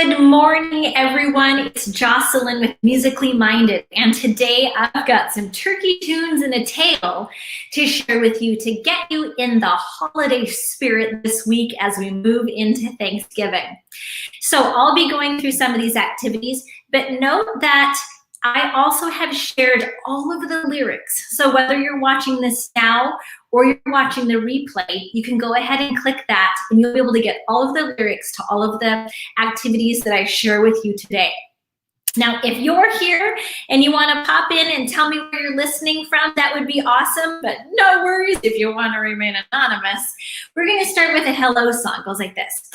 Good morning, everyone. It's Jocelyn with Musically Minded, and today I've got some turkey tunes and a tale to share with you to get you in the holiday spirit this week as we move into Thanksgiving. So I'll be going through some of these activities, but note that I also have shared all of the lyrics. So whether you're watching this now or you're watching the replay, you can go ahead and click that and you'll be able to get all of the lyrics to all of the activities that I share with you today. Now, if you're here and you want to pop in and tell me where you're listening from, that would be awesome, but no worries if you want to remain anonymous. We're going to start with a hello song. It goes like this.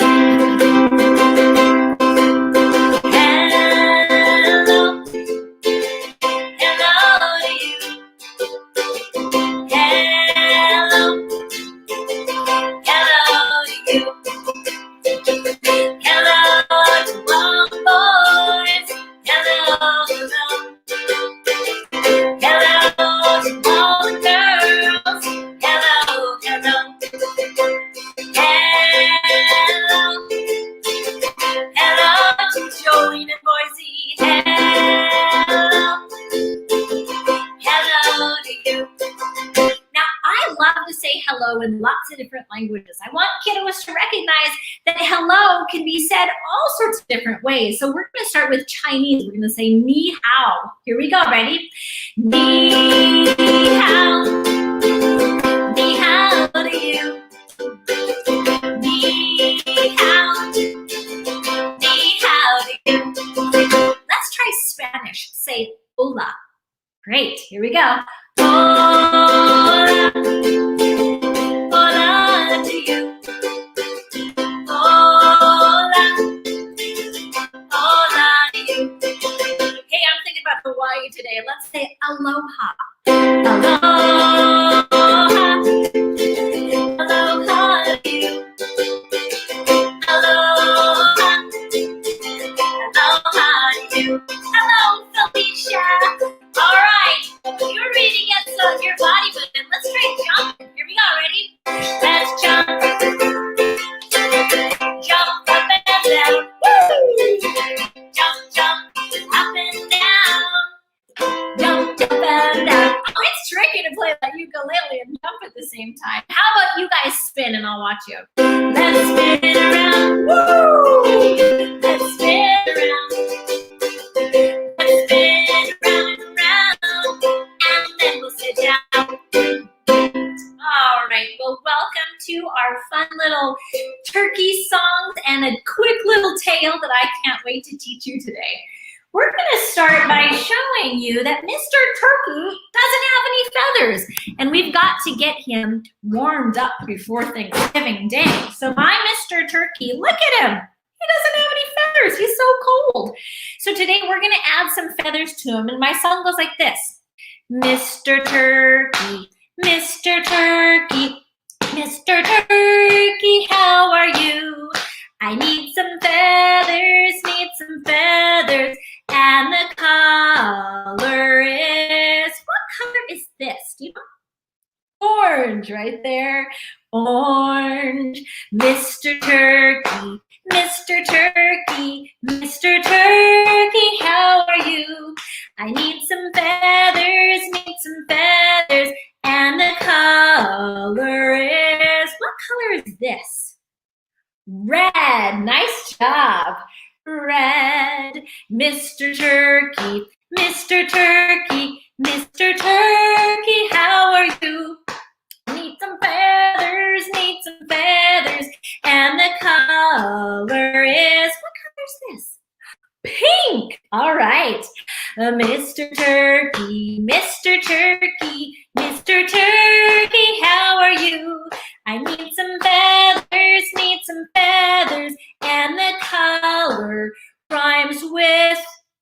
Hello in lots of different languages. I want kiddos to recognize that hello can be said all sorts of different ways. So we're going to start with Chinese. We're going to say ni hao. Here we go. Ready? Ni hao. Ni hao to you. Ni hao. Ni hao to you. Let's try Spanish. Say hola. Great. Here we go. Hola. Hola to you. Hola. Hola to you. Hey, I'm thinking about Hawaii today. Let's say aloha. Aloha. Aloha to you. Aloha. Aloha to you. Hello, Felicia. All right. You're ready to get your body moving. Let's try jumping. Here we go. Ready? Let's jump. Jump up and down. Woo! Jump, jump, up and down. Jump up and down. Oh, it's tricky to play that ukulele and jump at the same time. How about you guys spin and I'll watch you. Let's spin around. Woo! Let's spin around. Let's spin around and around. And then we'll sit down. All right, well, welcome to our fun little turkey songs and a quick little tale that I can't wait to teach you today. We're going to start by showing you that Mr. Turkey doesn't have any feathers, and we've got to get him warmed up before Thanksgiving Day. So my Mr. Turkey, look at him. He doesn't have any feathers. He's so cold. So today we're going to add some feathers to him, and my song goes like this. Mr. Turkey, Mr. Turkey, Mr. Turkey, how are you? I need some feathers, and the color is, what color is this? Do you know? Orange, right there. Orange. Mr. Turkey, Mr. Turkey, Mr. Turkey, how are you? I need some feathers, and the color is, what color is this? Red. Nice job. Red. Mr. Turkey, Mr. Turkey, Mr. Turkey, how are you? Need some feathers, and the color is, what color is this? Pink. All right. Mr. Turkey, Mr. Turkey, Mr. Turkey, how are you? I need some feathers, and the color rhymes with,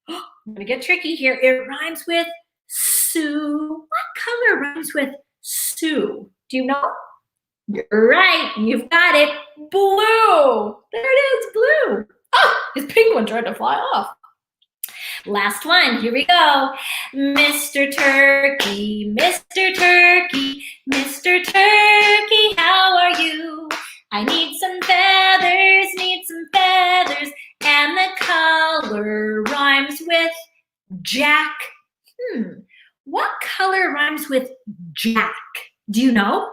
I'm gonna get tricky here. It rhymes with Sue. What color rhymes with Sue? Do you know? You're right, you've got it. Blue. There it is, blue. Oh, his pink one tried to fly off. Last one, here we go. Mr. Turkey, Mr. Turkey, Mr. Turkey, how are you? I need some feathers, and the Jack. What color rhymes with Jack? Do you know?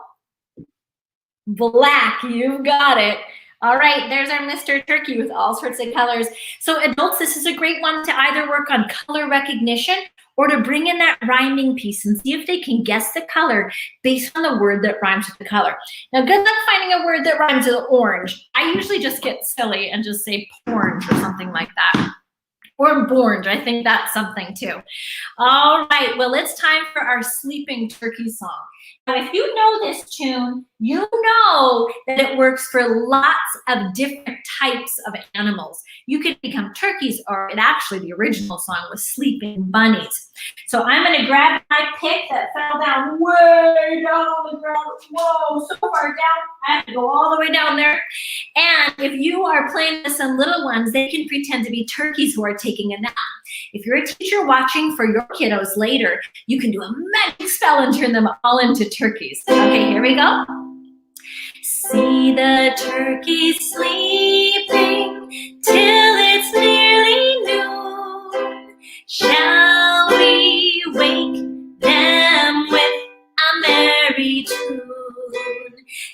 Black, you've got it. All right, there's our Mr. Turkey with all sorts of colors. So adults, this is a great one to either work on color recognition or to bring in that rhyming piece and see if they can guess the color based on the word that rhymes with the color. Now, good luck finding a word that rhymes with orange. I usually just get silly and just say orange or something like that. Or orange, I think that's something too. All right, well, it's time for our sleeping turkey song. Now, if you know this tune, you know that it works for lots of different types of animals. You could become turkeys, or it actually, the original song was sleeping bunnies. So I'm gonna grab my pick that fell down way down on the ground. Whoa, so far down, I have to go all the way down there. And if you are playing with some little ones, they can pretend to be turkeys who are taking a nap. If you're a teacher watching for your kiddos later, you can do a magic spell and turn them all into turkeys. Okay, here we go. See the turkeys sleeping till it's nearly noon. Shall we wake them with a merry tune?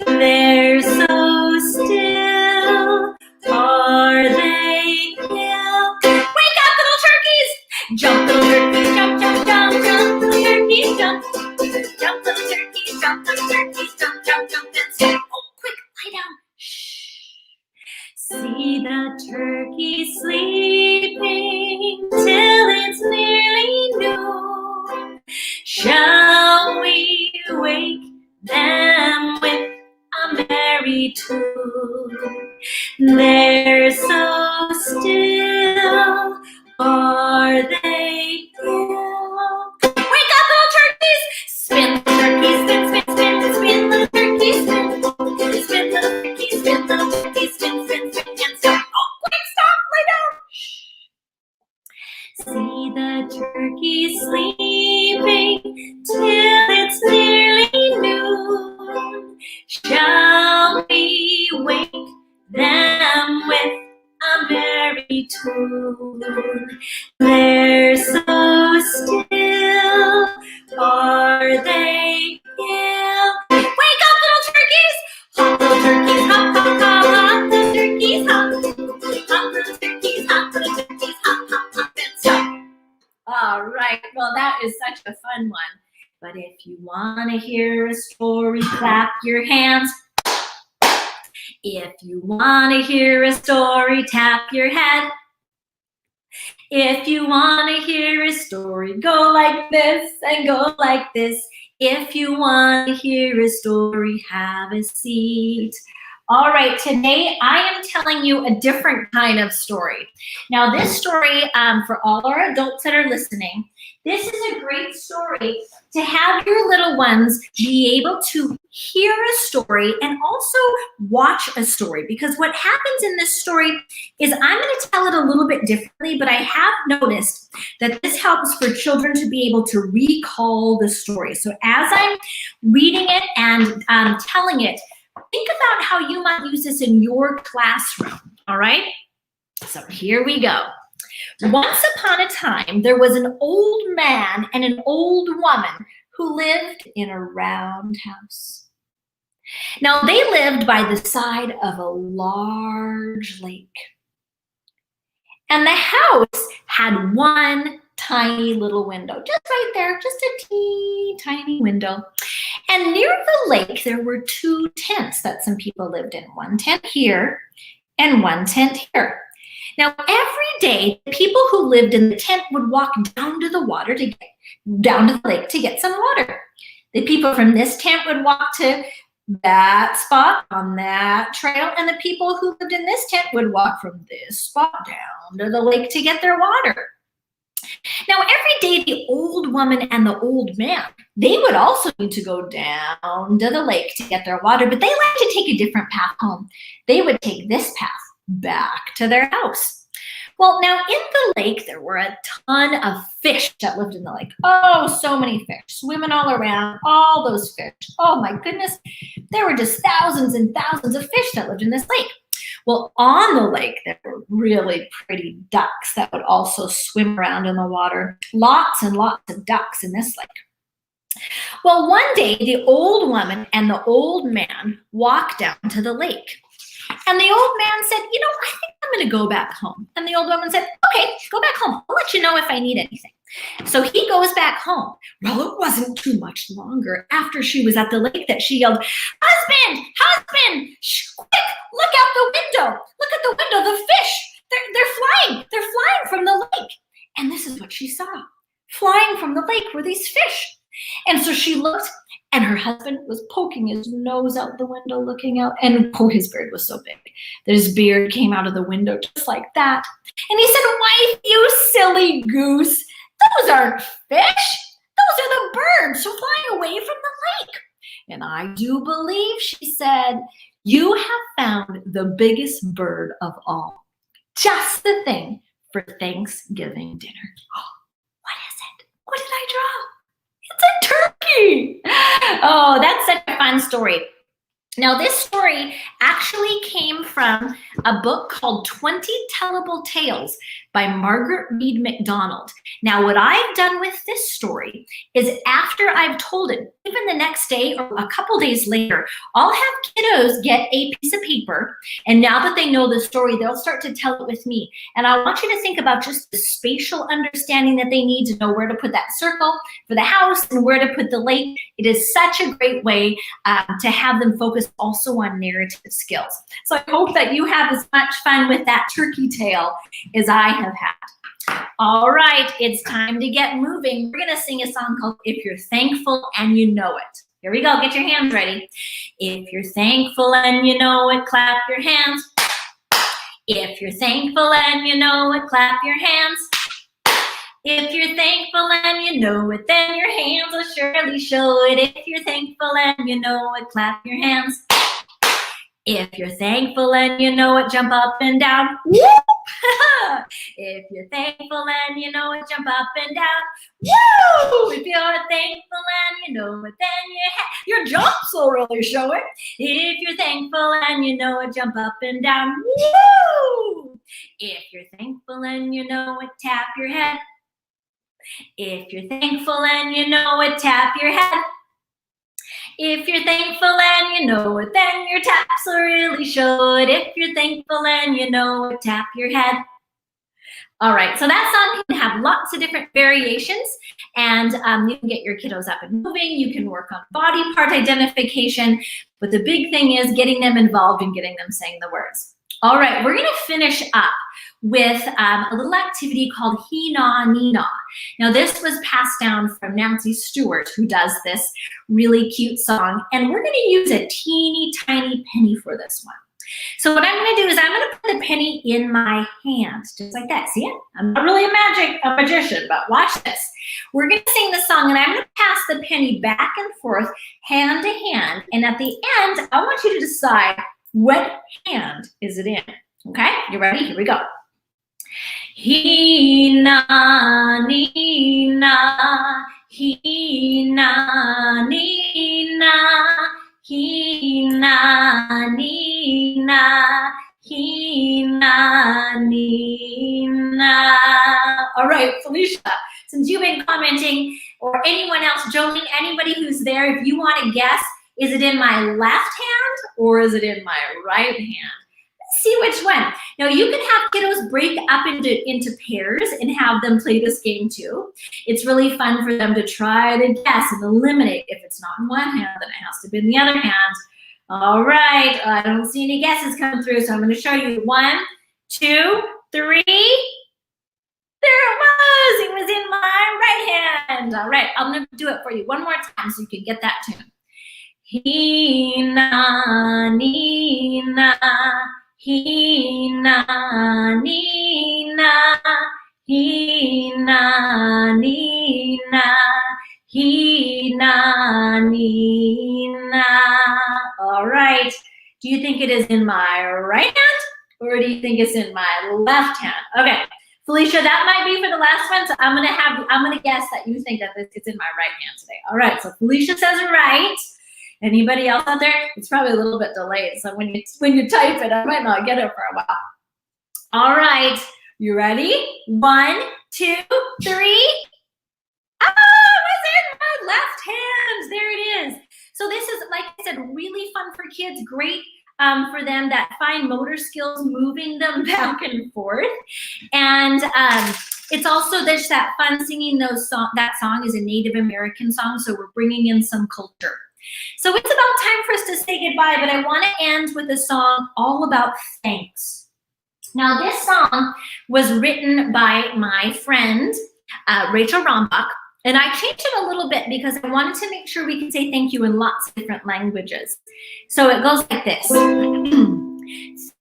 They're so still, are they ill? Wake up, little turkeys! Jump, little turkeys, jump, jump, jump, jump, little turkeys, jump. Jump, little turkeys, jump, little turkeys, jump, jump, jump, and stop. Oh, quick, lie down. Shh. See the turkey sleeping till it's nearly noon. Shall we wake them with a merry tune? They're so still, are they ill? Wake up, little turkeys! Spin, little turkeys, spin, spin, spin, spin, little turkeys, spin. Spin, little turkeys, spin, little turkeys, spin, spin, spin, and stop. Oh, quick, stop, lay down. See the turkey sleeping till it's nearly noon. Shall we wake them with a merry tune? They're so still, are they ill? Wake up, little turkeys! Hop, little turkeys, hop, hop, hop, hop, little turkeys, hop. Hop, little turkeys, hop, little turkeys, hop, hop, hop, and stop. All right, well, that is such a fun one. But if you want to hear a story, clap your hands. If you want to hear a story, tap your head. If you want to hear a story, go like this and go like this. If you want to hear a story, have a seat. All right, today I am telling you a different kind of story. Now this story, for all our adults that are listening, this is a great story to have your little ones be able to hear a story and also watch a story. Because what happens in this story is I'm going to tell it a little bit differently, but I have noticed that this helps for children to be able to recall the story. So as I'm reading it and telling it, think about how you might use this in your classroom, all right? So here we go. Once upon a time, there was an old man and an old woman who lived in a round house. Now, they lived by the side of a large lake. And the house had one tiny little window, just right there, just a teeny tiny window. And near the lake, there were two tents that some people lived in. One tent here and one tent here. Now, every day, the people who lived in the tent would walk down to the water to get down to the lake to get some water. The people from this tent would walk to that spot on that trail, and the people who lived in this tent would walk from this spot down to the lake to get their water. Now, every day, the old woman and the old man, they would also need to go down to the lake to get their water, but they like to take a different path home. They would take this path back to their house. Well, now in the lake, there were a ton of fish that lived in the lake. Oh, so many fish swimming all around, all those fish. Oh my goodness, there were just thousands and thousands of fish that lived in this lake. Well, on the lake, there were really pretty ducks that would also swim around in the water. Lots and lots of ducks in this lake. Well, one day, the old woman and the old man walked down to the lake. And the old man said, you know, I think I'm going to go back home. And the old woman said, okay, go back home. I'll let you know if I need anything. So he goes back home. Well, it wasn't too much longer after she was at the lake that she yelled, husband, husband, shh, quick, look out the window. Look at the window, the fish. They're flying. They're flying from the lake. And this is what she saw. Flying from the lake were these fish. And so she looked, and her husband was poking his nose out the window, looking out, and oh, his beard was so big that his beard came out of the window just like that. And he said, wife, you silly goose, those aren't fish. Those are the birds who fly away from the lake. And I do believe, she said, you have found the biggest bird of all. Just the thing for Thanksgiving dinner. Oh, what is it? What did I draw? It's a turkey. Oh, that's such a fun story. Now, this story actually came from a book called 20 Tellable Tales by Margaret Reed MacDonald. Now, what I've done with this story is after I've told it, even the next day or a couple days later, I'll have kiddos get a piece of paper, and now that they know the story, they'll start to tell it with me. And I want you to think about just the spatial understanding that they need to know where to put that circle for the house and where to put the lake. It is such a great way to have them focus also on narrative skills. So I hope that you have as much fun with that turkey tale as I have had. All right, it's time to get moving. We're gonna sing a song called If You're Thankful and You Know It. Here we go, get your hands ready. If you're thankful and you know it, clap your hands. If you're thankful and you know it, clap your hands. If you're thankful and you know it, then your hands will surely show it. If you're thankful and you know it, clap your hands. If you're thankful and you know it, jump up and down. Woo! If you're thankful and you know it, jump up and down. Woo! If you're thankful and you know it, then your jumps will really show it. If you're thankful and you know it, jump up and down. Woo! If you're thankful and you know it, tap your head. If you're thankful and you know it, tap your head. If you're thankful and you know it, then your taps will really show it. If you're thankful and you know it, tap your head. All right, so that song can have lots of different variations, and you can get your kiddos up and moving. You can work on body part identification, but the big thing is getting them involved and getting them saying the words. All right, we're gonna finish up with a little activity called He Naw Nee Naw. Now this was passed down from Nancy Stewart, who does this really cute song, and we're gonna use a teeny tiny penny for this one. So what I'm gonna do is I'm gonna put the penny in my hand, just like that, see it? I'm not really a magician, but watch this. We're gonna sing the song, and I'm gonna pass the penny back and forth, hand to hand, and at the end, I want you to decide what hand is it in, okay? You ready? Here we go. He na nee na, he na nee na, he na nee na, he na nee na. All right, Felicia, since you've been commenting, or anyone else, Jolene, anybody who's there, if you want to guess, is it in my left hand or is it in my right hand? Let's see which one. Now you can have kiddos break up into pairs and have them play this game too. It's really fun for them to try to guess and eliminate. If it's not in one hand, then it has to be in the other hand. All right, I don't see any guesses coming through, so I'm going to show you 1, 2, 3. There it was. It was in my right hand. All right, I'm going to do it for you one more time so you can get that tune. He na nee na, he na nee na, he na nee na, he na nee na. All right. Do you think it is in my right hand or do you think it's in my left hand? Okay. Felicia, that might be for the last one, so I'm gonna guess that you think that it's in my right hand today. All right, so Felicia says right. Anybody else out there? It's probably a little bit delayed, so when you type it, I might not get it for a while. All right, you ready? 1, 2, 3. Ah, was in my left hand. There it is. So this is, like I said, really fun for kids. Great for them, that fine motor skills, moving them back and forth. And it's also there's that fun singing that song is a Native American song, so we're bringing in some culture. So it's about time for us to say goodbye, but I want to end with a song all about thanks. Now, this song was written by my friend, Rachel Rombach, and I changed it a little bit because I wanted to make sure we could say thank you in lots of different languages. So it goes like this.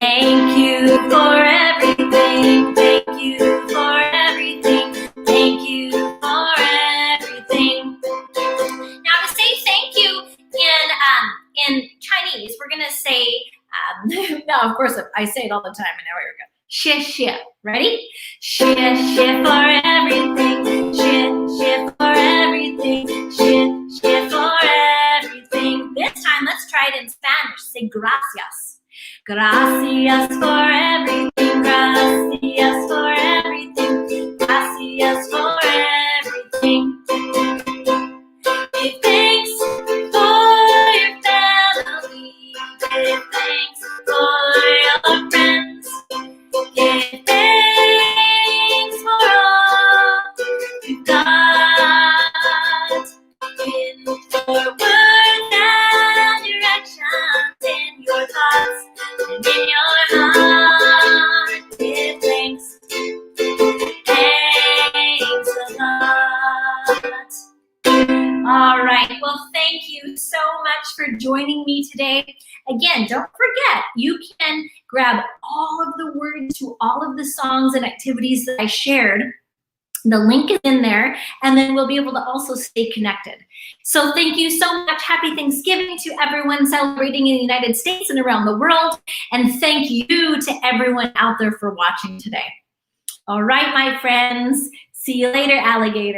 Thank you for everything. Thank you for everything. Thank you for everything. Now to say thank you in Chinese, we're gonna say, now of course I say it all the time and now we're good. 谢谢. Ready? 谢谢 for everything. 谢谢 for everything. 谢谢 for everything. This time, let's try it in Spanish. Say gracias. Gracias for everything. Gracias for everything. Gracias for everything. Give thanks for your family. Give thanks for your friends. Give thanks for all you've got in your words and your actions, in your thoughts and in your heart. Give thanks. Thanks a lot. All right, well, thank you so much for joining me today. Again, don't forget, you can grab all of the words to all of the songs and activities that I shared. The link is in there, and then we'll be able to also stay connected. So thank you so much. Happy Thanksgiving to everyone celebrating in the United States and around the world. And thank you to everyone out there for watching today. All right, my friends. See you later, alligator.